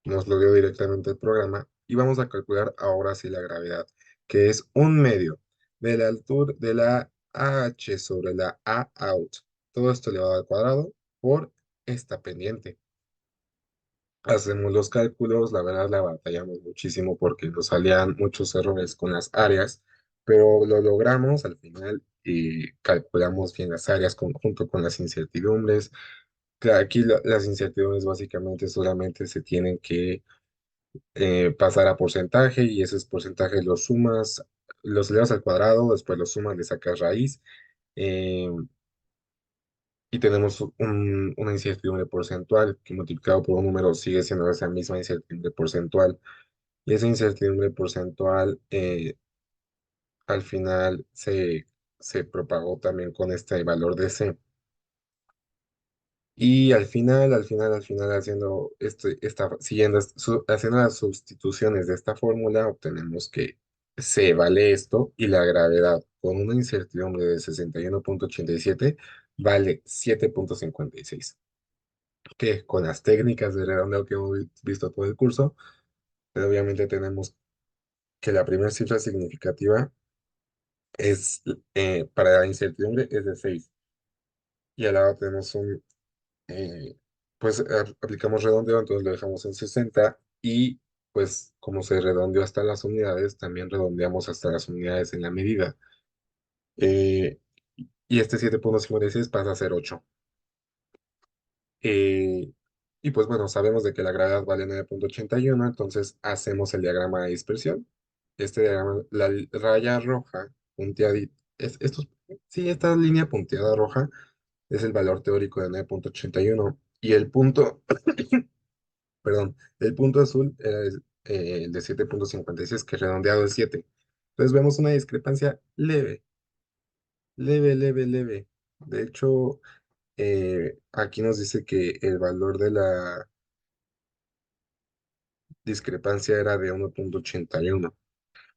nos lo dio directamente el programa, y vamos a calcular ahora sí la gravedad, que es 1/2 de la altura de la AH sobre la A out. Todo esto elevado al cuadrado por esta pendiente. Hacemos los cálculos, la verdad la batallamos muchísimo porque nos salían muchos errores con las áreas, pero lo logramos al final y calculamos bien las áreas junto con las incertidumbres. Claro, aquí las incertidumbres básicamente solamente se tienen que pasar a porcentaje, y ese porcentaje los sumas, los elevas al cuadrado, después los sumas, le sacas raíz, eh, y tenemos una incertidumbre porcentual que multiplicado por un número sigue siendo esa misma incertidumbre porcentual. Y esa incertidumbre porcentual al final se propagó también con este valor de C. Y al final, haciendo las sustituciones de esta fórmula, obtenemos que C vale esto y la gravedad con una incertidumbre de 61,87 vale 7,56. que con las técnicas de redondeo que hemos visto todo el curso, pero obviamente tenemos que la primera cifra significativa es, para la incertidumbre es de 6 y al lado tenemos eh, pues aplicamos redondeo, entonces lo dejamos en 60 y pues como se redondeó hasta las unidades, también redondeamos hasta las unidades en la medida. Eh, y este 7,56 pasa a ser 8. Eh, y pues bueno, sabemos de que la gravedad vale 9,81, entonces hacemos el diagrama de dispersión. Este diagrama, la raya roja punteadita, sí, esta línea punteada roja es el valor teórico de 9,81 y el punto, perdón, el punto azul era el de 7,56 que redondeado es 7. Entonces vemos una discrepancia leve, leve, leve, leve. De hecho, aquí nos dice que el valor de la discrepancia era de 1,81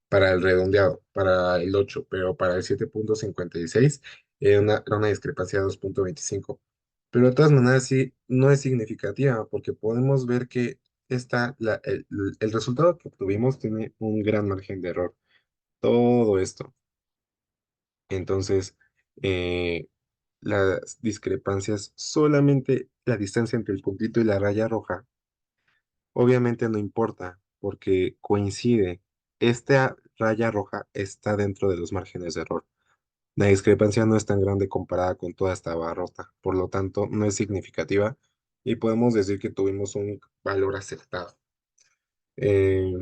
para el redondeado, para el 8, pero para el 7,56 era una discrepancia de 2,25. Pero de todas maneras sí, no es significativa porque podemos ver que el resultado que obtuvimos tiene un gran margen de error. Todo esto. Entonces, eh, las discrepancias, solamente la distancia entre el puntito y la raya roja, obviamente no importa porque coincide. Esta raya roja está dentro de los márgenes de error. La discrepancia no es tan grande comparada con toda esta barrota, por lo tanto no es significativa y podemos decir que tuvimos un valor acertado. Eh,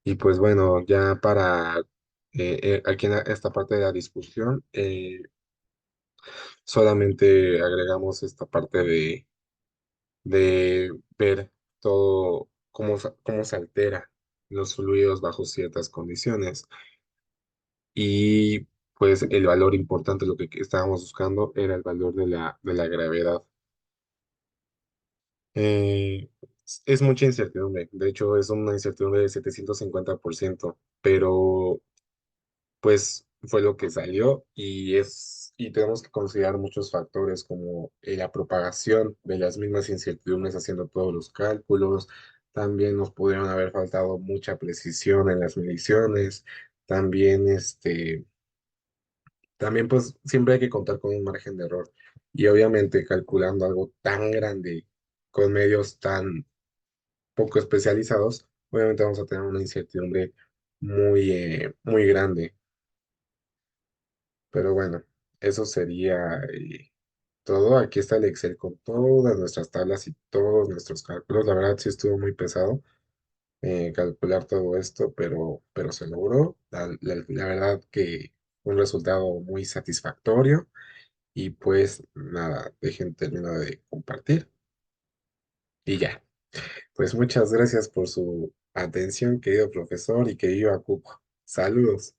y pues bueno, ya para aquí en esta parte de la discusión, solamente agregamos esta parte de ver todo cómo se altera los fluidos bajo ciertas condiciones. Y pues el valor importante, lo que estábamos buscando, era el valor de la gravedad. Eh, es mucha incertidumbre, de hecho es una incertidumbre de 750%, pero pues fue lo que salió y tenemos que considerar muchos factores como la propagación de las mismas incertidumbres haciendo todos los cálculos. También nos pudieron haber faltado mucha precisión en las mediciones. También también pues siempre hay que contar con un margen de error. Y obviamente calculando algo tan grande con medios tan poco especializados, obviamente vamos a tener una incertidumbre muy grande. Pero bueno, eso sería todo. Aquí está el Excel con todas nuestras tablas y todos nuestros cálculos. La verdad sí estuvo muy pesado calcular todo esto, pero se logró. La verdad que fue un resultado muy satisfactorio. Y pues nada, dejen termino de compartir. Y ya, pues muchas gracias por su atención, querido profesor y querido Acupo. Saludos.